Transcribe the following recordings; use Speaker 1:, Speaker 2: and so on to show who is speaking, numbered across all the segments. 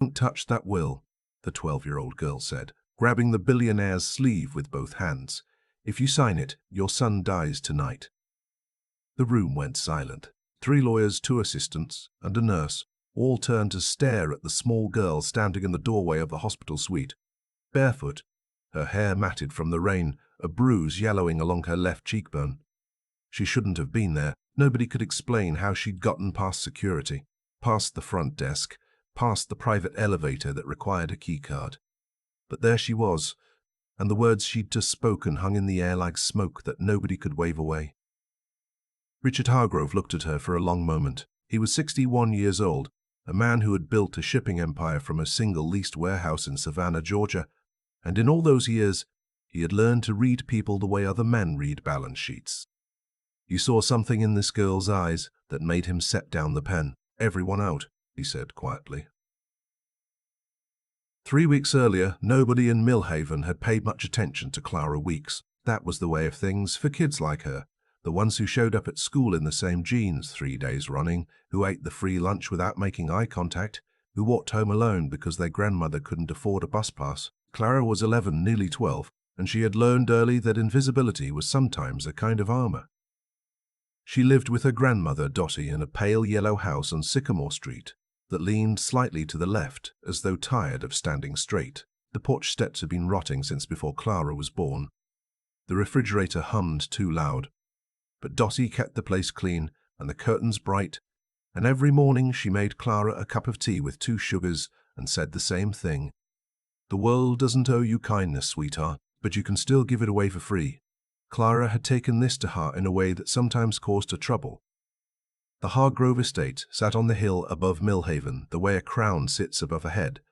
Speaker 1: "Don't touch that will," the 12-year-old girl said, grabbing the billionaire's sleeve with both hands. "If you sign it, your son dies tonight." The room went silent. 3 lawyers, 2 assistants, and a nurse all turned to stare at the small girl standing in the doorway of the hospital suite. Barefoot, her hair matted from the rain, a bruise yellowing along her left cheekbone. She shouldn't have been there. Nobody could explain how she'd gotten past security, past the front desk, past the private elevator that required a keycard. But there she was, and the words she'd just spoken hung in the air like smoke that nobody could wave away. Richard Hargrove looked at her for a long moment. He was 61 years old, a man who had built a shipping empire from a single leased warehouse in Savannah, Georgia, and in all those years, he had learned to read people the way other men read balance sheets. He saw something in this girl's eyes that made him set down the pen. "Everyone out," he said quietly. 3 weeks earlier, nobody in Millhaven had paid much attention to Clara Weeks. That was the way of things for kids like her, the ones who showed up at school in the same jeans 3 days running, who ate the free lunch without making eye contact, who walked home alone because their grandmother couldn't afford a bus pass. Clara was 11, nearly 12, and she had learned early that invisibility was sometimes a kind of armor. She lived with her grandmother, Dottie, in a pale yellow house on Sycamore Street that leaned slightly to the left, as though tired of standing straight. The porch steps had been rotting since before Clara was born. The refrigerator hummed too loud. But Dottie kept the place clean and the curtains bright, and every morning she made Clara a cup of tea with 2 sugars and said the same thing. "The world doesn't owe you kindness, sweetheart, but you can still give it away for free." Clara had taken this to heart in a way that sometimes caused her trouble. The Hargrove estate sat on the hill above Millhaven, the way a crown sits above a head,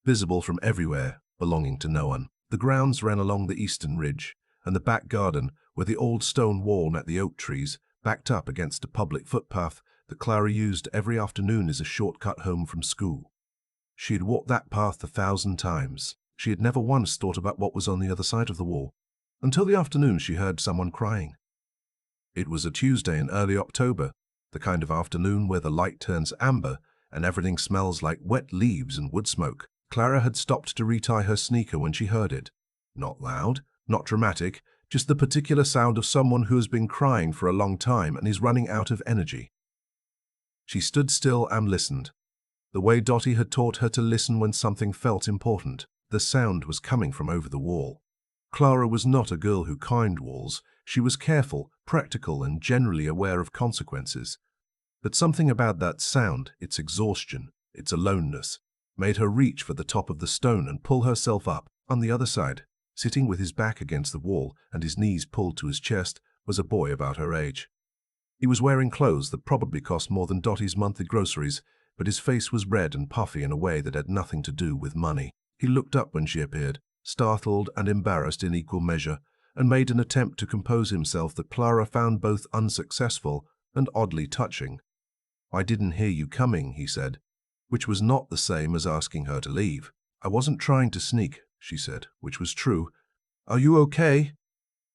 Speaker 1: visible from everywhere, belonging to no one. The grounds ran along the eastern ridge, and the back garden, where the old stone wall met the oak trees, backed up against a public footpath that Clara used every afternoon as a shortcut home from school. She had walked that path 1,000 times. She had never once thought about what was on the other side of the wall, until the afternoon she heard someone crying. It was a Tuesday in early October, the kind of afternoon where the light turns amber and everything smells like wet leaves and wood smoke. Clara had stopped to retie her sneaker when she heard it. Not loud, not dramatic, just the particular sound of someone who has been crying for a long time and is running out of energy. She stood still and listened, the way Dottie had taught her to listen when something felt important. The sound was coming from over the wall. Clara was not a girl who climbed walls. She was careful, practical, and generally aware of consequences. But something about that sound, its exhaustion, its aloneness, made her reach for the top of the stone and pull herself up. On the other side, sitting with his back against the wall and his knees pulled to his chest, was a boy about her age. He was wearing clothes that probably cost more than Dottie's monthly groceries, but his face was red and puffy in a way that had nothing to do with money. He looked up when she appeared, startled and embarrassed in equal measure, and made an attempt to compose himself that Clara found both unsuccessful and oddly touching. "I didn't hear you coming," he said, which was not the same as asking her to leave. "I wasn't trying to sneak," she said, which was true. "Are you okay?"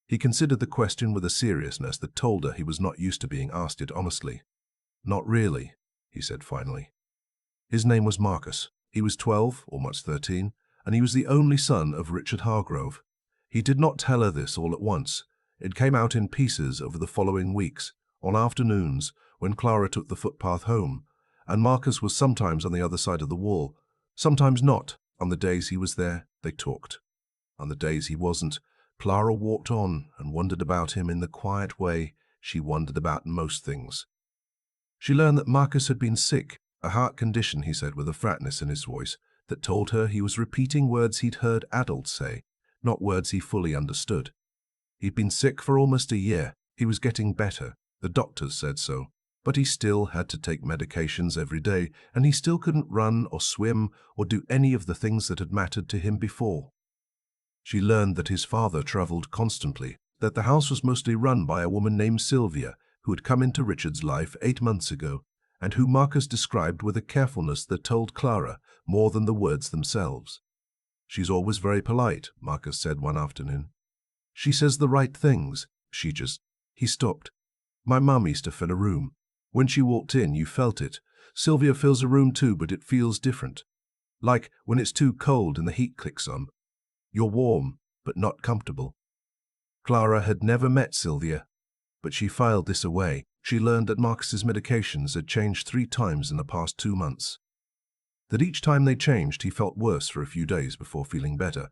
Speaker 1: He considered the question with a seriousness that told her he was not used to being asked it honestly. "Not really," he said finally. His name was Marcus. He was 12, almost 13, and he was the only son of Richard Hargrove. He did not tell her this all at once. It came out in pieces over the following weeks, on afternoons when Clara took the footpath home, and Marcus was sometimes on the other side of the wall, sometimes not. On the days he was there, they talked. On the days he wasn't, Clara walked on and wondered about him in the quiet way she wondered about most things. She learned that Marcus had been sick, a heart condition, he said with a flatness in his voice that told her he was repeating words he'd heard adults say, not words he fully understood. He'd been sick for almost a year. He was getting better. The doctors said so. But he still had to take medications every day, and he still couldn't run or swim or do any of the things that had mattered to him before. She learned that his father traveled constantly, that the house was mostly run by a woman named Sylvia, who had come into Richard's life 8 months ago, and who Marcus described with a carefulness that told Clara more than the words themselves. "She's always very polite," Marcus said one afternoon. "She says the right things. She just—" He stopped. "My mum used to fill a room. When she walked in, you felt it. Sylvia fills a room too, but it feels different. Like when it's too cold and the heat clicks on. You're warm, but not comfortable. Clara had never met Sylvia, but she filed this away. She learned that Marcus's medications had changed 3 times in the past 2 months. That each time they changed, he felt worse for a few days before feeling better.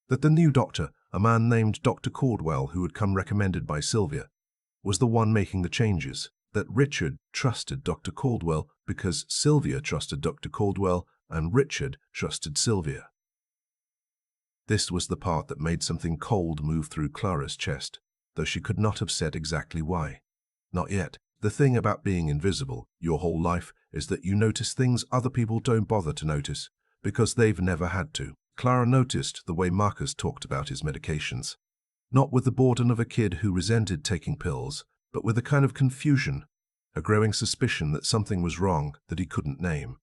Speaker 1: That the new doctor, a man named Dr. Caldwell, who had come recommended by Sylvia, was the one making the changes. That Richard trusted Dr. Caldwell because Sylvia trusted Dr. Caldwell and Richard trusted Sylvia. This was the part that made something cold move through Clara's chest, though she could not have said exactly why. Not yet. The thing about being invisible your whole life is that you notice things other people don't bother to notice, because they've never had to. Clara noticed the way Marcus talked about his medications. Not with the boredom of a kid who resented taking pills, but with a kind of confusion, a growing suspicion that something was wrong that he couldn't name.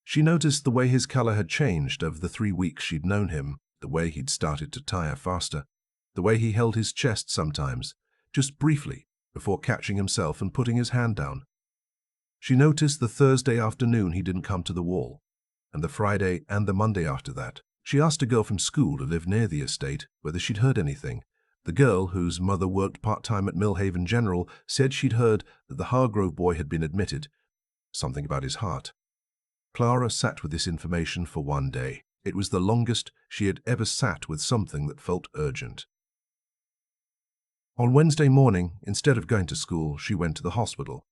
Speaker 1: She noticed the way his color had changed over the 3 weeks she'd known him, the way he'd started to tire faster, the way he held his chest sometimes, just briefly, before catching himself and putting his hand down. She noticed the Thursday afternoon he didn't come to the wall, and the Friday and the Monday after that. She asked a girl from school who lived near the estate whether she'd heard anything. The girl, whose mother worked part-time at Millhaven General, said she'd heard that the Hargrove boy had been admitted. Something about his heart. Clara sat with this information for 1 day. It was the longest she had ever sat with something that felt urgent. On Wednesday morning, instead of going to school, she went to the hospital.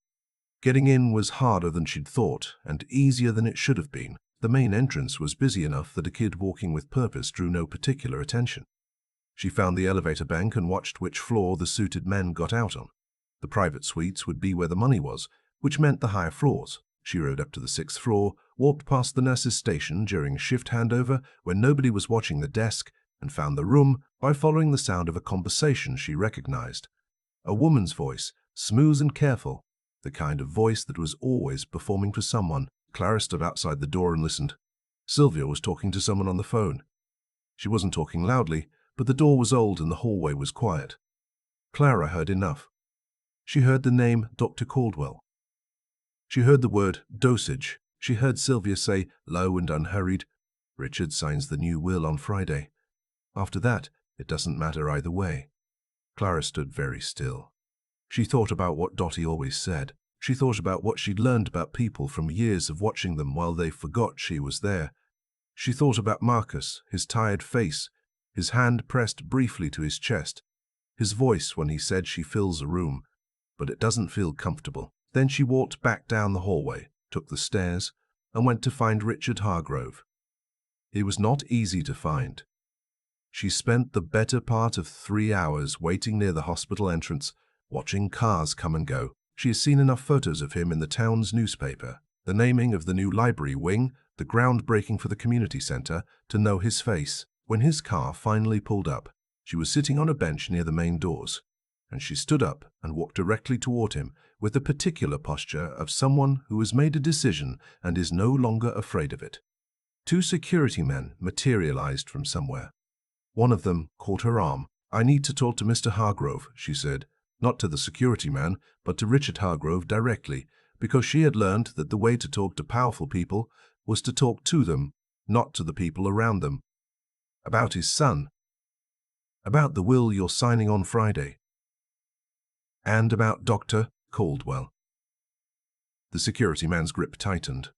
Speaker 1: Getting in was harder than she'd thought, and easier than it should have been. The main entrance was busy enough that a kid walking with purpose drew no particular attention. She found the elevator bank and watched which floor the suited men got out on. The private suites would be where the money was, which meant the higher floors. She rode up to the 6th floor, walked past the nurse's station during shift handover when nobody was watching the desk, and found the room by following the sound of a conversation she recognized. A woman's voice, smooth and careful, the kind of voice that was always performing for someone. Clara stood outside the door and listened. Sylvia was talking to someone on the phone. She wasn't talking loudly, but the door was old and the hallway was quiet. Clara heard enough. She heard the name Dr. Caldwell. She heard the word dosage. She heard Sylvia say, low and unhurried, "Richard signs the new will on Friday. After that, it doesn't matter either way." Clara stood very still. She thought about what Dottie always said. She thought about what she'd learned about people from years of watching them while they forgot she was there. She thought about Marcus, his tired face, his hand pressed briefly to his chest, his voice when he said she fills a room, but it doesn't feel comfortable. Then she walked back down the hallway, took the stairs, and went to find Richard Hargrove. He was not easy to find. She spent the better part of 3 hours waiting near the hospital entrance, watching cars come and go. She has seen enough photos of him in the town's newspaper, the naming of the new library wing, the groundbreaking for the community center, to know his face. When his car finally pulled up, she was sitting on a bench near the main doors, and she stood up and walked directly toward him with the particular posture of someone who has made a decision and is no longer afraid of it. 2 security men materialized from somewhere. One of them caught her arm. "I need to talk to Mr. Hargrove," she said, not to the security man, but to Richard Hargrove directly, because she had learned that the way to talk to powerful people was to talk to them, not to the people around them. About his son. About the will you're signing on Friday. And about Dr. Caldwell. The security man's grip tightened.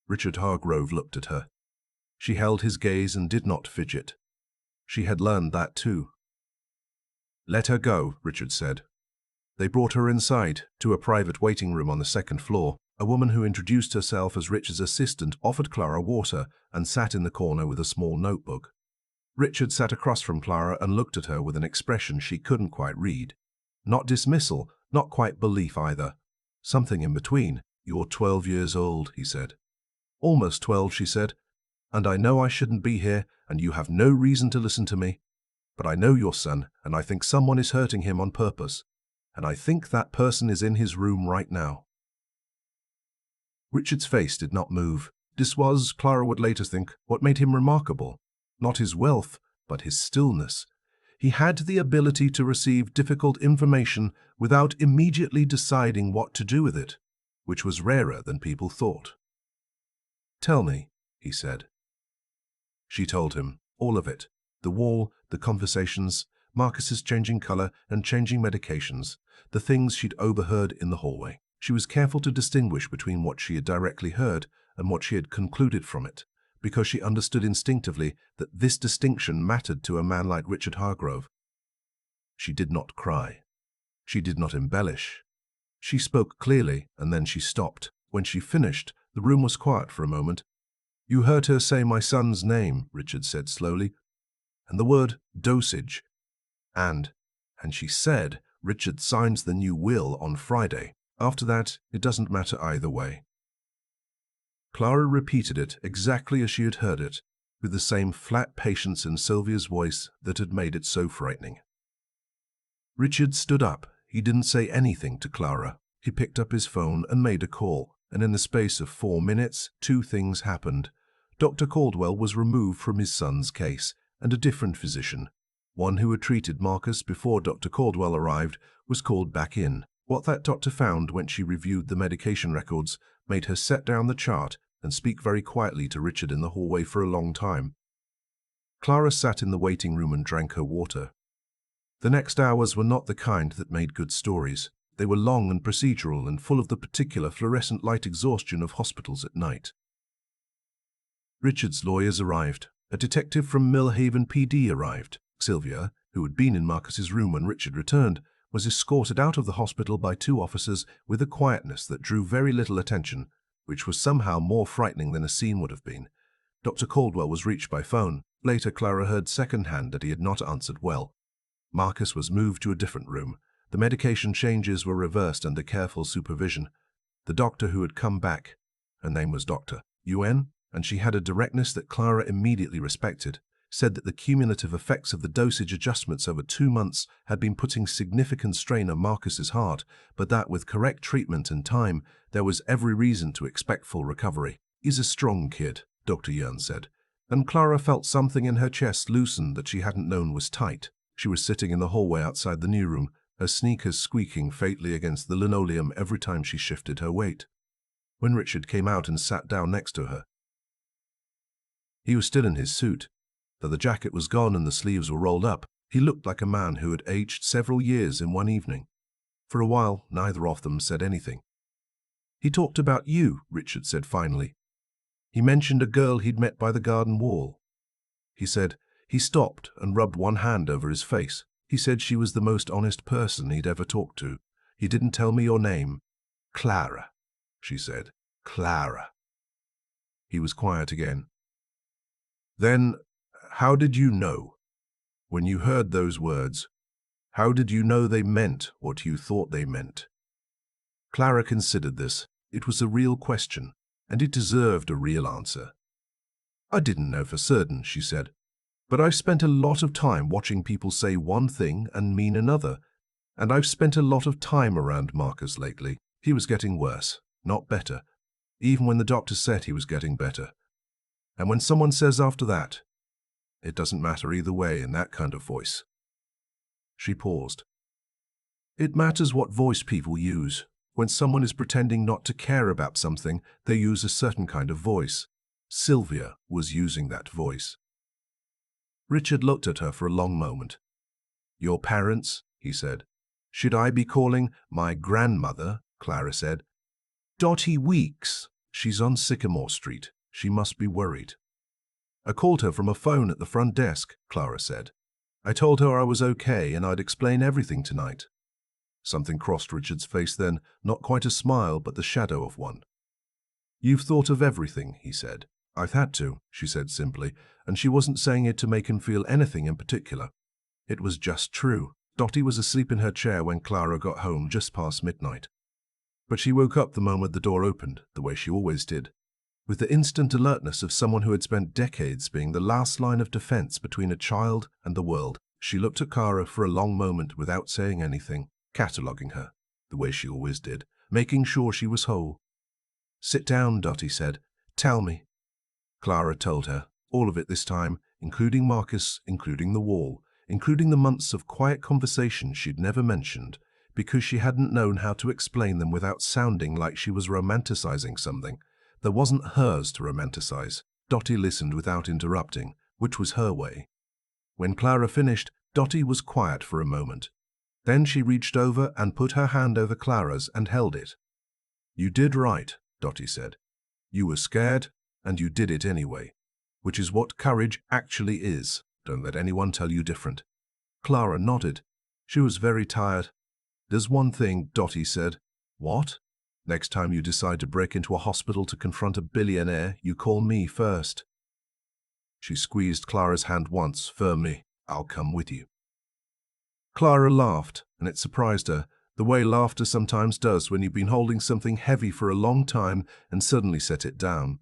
Speaker 1: Richard Hargrove looked at her. She held his gaze and did not fidget. She had learned that too. "Let her go," Richard said. They brought her inside, to a private waiting room on the 2nd floor. A woman who introduced herself as Richard's assistant offered Clara water and sat in the corner with a small notebook. Richard sat across from Clara and looked at her with an expression she couldn't quite read. Not dismissal, not quite belief either. Something in between. "You're 12 years old," he said. "Almost 12, she said. "And I know I shouldn't be here, and you have no reason to listen to me. But I know your son, and I think someone is hurting him on purpose. And I think that person is in his room right now." Richard's face did not move. This was, Clara would later think, what made him remarkable. Not his wealth, but his stillness. He had the ability to receive difficult information without immediately deciding what to do with it, which was rarer than people thought. "Tell me," he said. She told him, all of it. The wall, the conversations, Marcus's changing color and changing medications, the things she'd overheard in the hallway. She was careful to distinguish between what she had directly heard and what she had concluded from it, because she understood instinctively that this distinction mattered to a man like Richard Hargrove. She did not cry. She did not embellish. She spoke clearly, and then she stopped. When she finished, the room was quiet for a moment. "You heard her say my son's name," Richard said slowly, "and the word dosage. And she said Richard signs the new will on Friday. After that, it doesn't matter either way." Clara repeated it exactly as she had heard it, with the same flat patience in Sylvia's voice that had made it so frightening. Richard stood up. He didn't say anything to Clara. He picked up his phone and made a call, and in the space of 4 minutes, 2 things happened. Dr. Caldwell was removed from his son's case, and a different physician, one who had treated Marcus before Dr. Caldwell arrived, was called back in. What that doctor found when she reviewed the medication records made her set down the chart and speak very quietly to Richard in the hallway for a long time. Clara sat in the waiting room and drank her water. The next hours were not the kind that made good stories. They were long and procedural and full of the particular fluorescent light exhaustion of hospitals at night. Richard's lawyers arrived. A detective from Millhaven PD arrived. Sylvia, who had been in Marcus's room when Richard returned, was escorted out of the hospital by 2 officers with a quietness that drew very little attention, which was somehow more frightening than a scene would have been. Dr. Caldwell was reached by phone. Later, Clara heard second-hand that he had not answered well. Marcus was moved to a different room. The medication changes were reversed under careful supervision. The doctor who had come back, her name was Dr. UN, and she had a directness that Clara immediately respected, said that the cumulative effects of the dosage adjustments over 2 months had been putting significant strain on Marcus's heart, but that with correct treatment and time, there was every reason to expect full recovery. "He's a strong kid," Dr. Yern said, and Clara felt something in her chest loosen that she hadn't known was tight. She was sitting in the hallway outside the new room, her sneakers squeaking faintly against the linoleum every time she shifted her weight. When Richard came out and sat down next to her, he was still in his suit. Though the jacket was gone and the sleeves were rolled up, he looked like a man who had aged several years in one evening. For a while, neither of them said anything. "He talked about you," Richard said finally. "He mentioned a girl he'd met by the garden wall. He said," he stopped and rubbed one hand over his face. "He said she was the most honest person he'd ever talked to. He didn't tell me your name." "Clara," she said. "Clara." He was quiet again. "Then, how did you know? When you heard those words, how did you know they meant what you thought they meant?" Clara considered this. It was a real question, and it deserved a real answer. "I didn't know for certain," she said, "but I've spent a lot of time watching people say one thing and mean another, and I've spent a lot of time around Marcus lately. He was getting worse, not better, even when the doctor said he was getting better. And when someone says after that, it doesn't matter either way in that kind of voice." She paused. "It matters what voice people use. When someone is pretending not to care about something, they use a certain kind of voice. Sylvia was using that voice." Richard looked at her for a long moment. "Your parents?" he said. "Should I be calling my grandmother?" Clara said. "Dottie Weeks. She's on Sycamore Street. She must be worried." "I called her from a phone at the front desk," Clara said. "I told her I was okay and I'd explain everything tonight." Something crossed Richard's face then, not quite a smile, but the shadow of one. "You've thought of everything," he said. "I've had to," she said simply, and she wasn't saying it to make him feel anything in particular. It was just true. Dottie was asleep in her chair when Clara got home just past midnight. But she woke up the moment the door opened, the way she always did, with the instant alertness of someone who had spent decades being the last line of defense between a child and the world. She looked at Clara for a long moment without saying anything, cataloguing her, the way she always did, making sure she was whole. "Sit down," Dottie said. "Tell me." Clara told her, all of it this time, including Marcus, including the wall, including the months of quiet conversation she'd never mentioned, because she hadn't known how to explain them without sounding like she was romanticizing something that wasn't hers to romanticize. Dottie listened without interrupting, which was her way. When Clara finished, Dottie was quiet for a moment. Then she reached over and put her hand over Clara's and held it. "You did right," Dottie said. "You were scared, and you did it anyway, which is what courage actually is. Don't let anyone tell you different." Clara nodded. She was very tired. "There's one thing," Dottie said. "What?" "Next time you decide to break into a hospital to confront a billionaire, you call me first." She squeezed Clara's hand once, firmly. "I'll come with you." Clara laughed, and it surprised her, the way laughter sometimes does when you've been holding something heavy for a long time and suddenly set it down.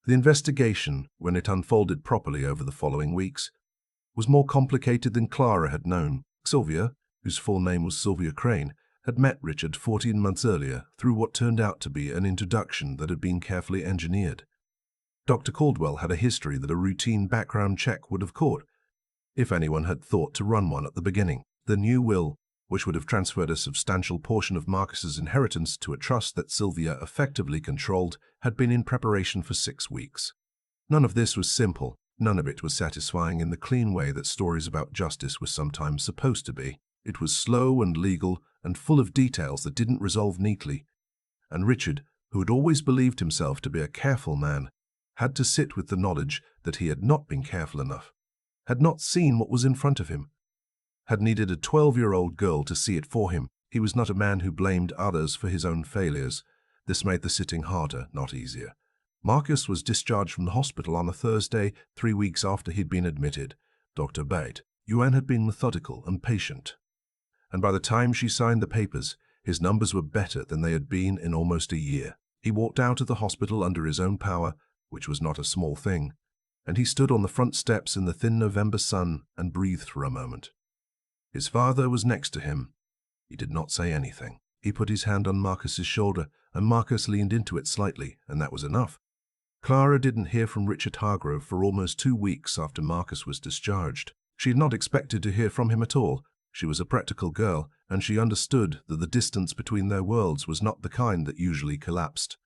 Speaker 1: The investigation, when it unfolded properly over the following weeks, was more complicated than Clara had known. Sylvia, whose full name was Sylvia Crane, had met Richard 14 months earlier through what turned out to be an introduction that had been carefully engineered. Dr. Caldwell had a history that a routine background check would have caught, if anyone had thought to run one at the beginning. The new will, which would have transferred a substantial portion of Marcus's inheritance to a trust that Sylvia effectively controlled, had been in preparation for 6 weeks. None of this was simple. None of it was satisfying in the clean way that stories about justice were sometimes supposed to be. It was slow and legal and full of details that didn't resolve neatly. And Richard, who had always believed himself to be a careful man, had to sit with the knowledge that he had not been careful enough, had not seen what was in front of him, had needed a 12-year-old girl to see it for him. He was not a man who blamed others for his own failures. This made the sitting harder, not easier. Marcus was discharged from the hospital on a Thursday, 3 weeks after he'd been admitted. Dr. Bate. Yuan had been methodical and patient, and by the time she signed the papers, his numbers were better than they had been in almost a year. He walked out of the hospital under his own power, which was not a small thing, and he stood on the front steps in the thin November sun and breathed for a moment. His father was next to him. He did not say anything. He put his hand on Marcus's shoulder, and Marcus leaned into it slightly, and that was enough. Clara didn't hear from Richard Hargrove for almost 2 weeks after Marcus was discharged. She had not expected to hear from him at all. She was a practical girl, and she understood that the distance between their worlds was not the kind that usually collapsed.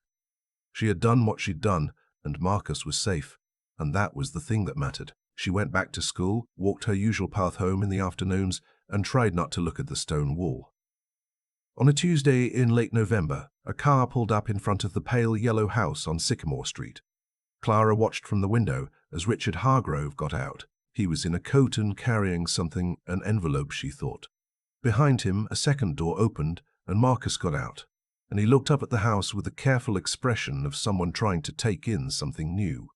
Speaker 1: She had done what she'd done, and Marcus was safe, and that was the thing that mattered. She went back to school, walked her usual path home in the afternoons, and tried not to look at the stone wall. On a Tuesday in late November, a car pulled up in front of the pale yellow house on Sycamore Street. Clara watched from the window as Richard Hargrove got out. He was in a coat and carrying something, an envelope, she thought. Behind him, a second door opened, and Marcus got out, and he looked up at the house with the careful expression of someone trying to take in something new.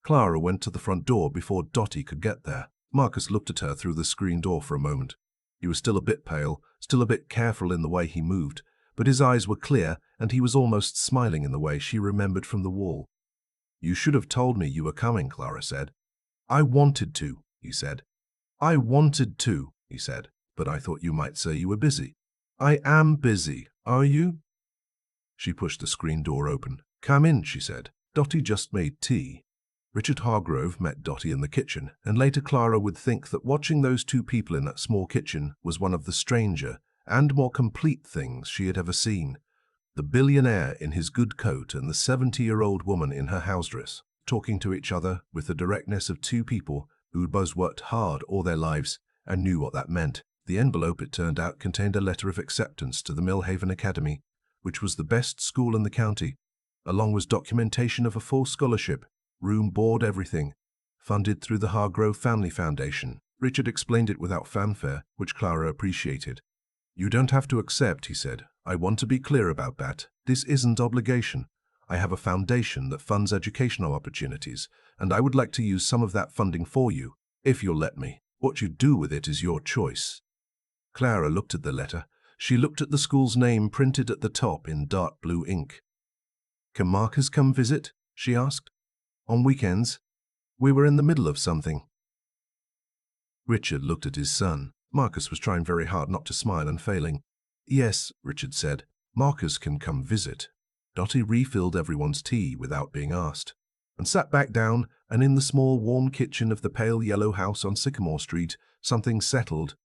Speaker 1: Clara went to the front door before Dottie could get there. Marcus looked at her through the screen door for a moment. He was still a bit pale, still a bit careful in the way he moved, but his eyes were clear, and he was almost smiling in the way she remembered from the wall. "You should have told me you were coming," Clara said. "I wanted to," he said. "I wanted to," he said, "but I thought you might say you were busy." "I am busy. Are you?" She pushed the screen door open. "Come in," she said. "Dottie just made tea." Richard Hargrove met Dottie in the kitchen, and later Clara would think that watching those two people in that small kitchen was one of the stranger and more complete things she had ever seen. The billionaire in his good coat and the 70-year-old woman in her house dress, talking to each other with the directness of two people who had both worked hard all their lives and knew what that meant. The envelope, it turned out, contained a letter of acceptance to the Millhaven Academy, which was the best school in the county, along with documentation of a full scholarship, room, board, everything, funded through the Hargrove Family Foundation. Richard explained it without fanfare, which Clara appreciated. "You don't have to accept," he said. "I want to be clear about that. This isn't obligation. I have a foundation that funds educational opportunities, and I would like to use some of that funding for you, if you'll let me. What you do with it is your choice." Clara looked at the letter. She looked at the school's name printed at the top in dark blue ink. "Can Marcus come visit?" she asked. "On weekends? We were in the middle of something." Richard looked at his son. Marcus was trying very hard not to smile and failing. "Yes," Richard said. "Marcus can come visit." Dottie refilled everyone's tea without being asked, and sat back down, and in the small warm kitchen of the pale yellow house on Sycamore Street, something settled.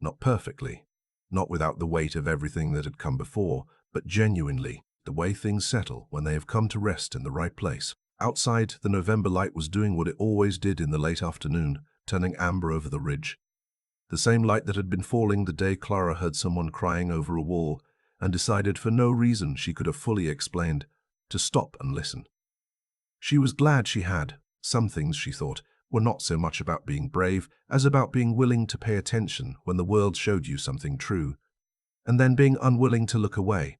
Speaker 1: Not perfectly, not without the weight of everything that had come before, but genuinely, the way things settle when they have come to rest in the right place. Outside, the November light was doing what it always did in the late afternoon, turning amber over the ridge. The same light that had been falling the day Clara heard someone crying over a wall and decided for no reason she could have fully explained to stop and listen. She was glad she had. Some things, she thought, were not so much about being brave as about being willing to pay attention when the world showed you something true, and then being unwilling to look away.